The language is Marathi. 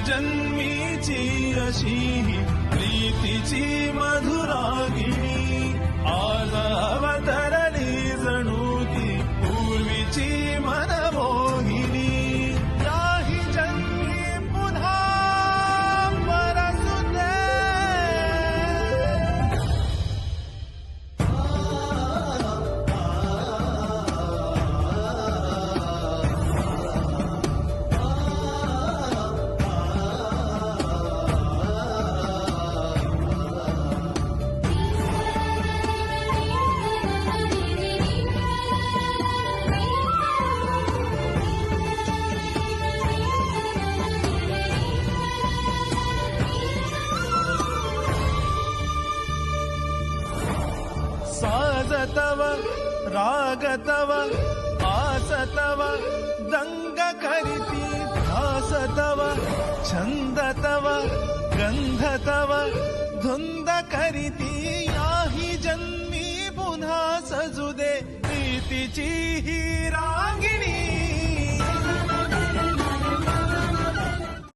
जन्मीची अशी प्रीतीची मधुरागिणी आज अवतरली जणू ती पूर्वीची मनमोहिनी याही जन्मी पुन्हा परसू दे. साज तव राग तव आस तव दंग करीती ध्यास तव छंद तव गंध तव धुंद करीती याही जन्मी पुन्हा सजू दे प्रीतीची ही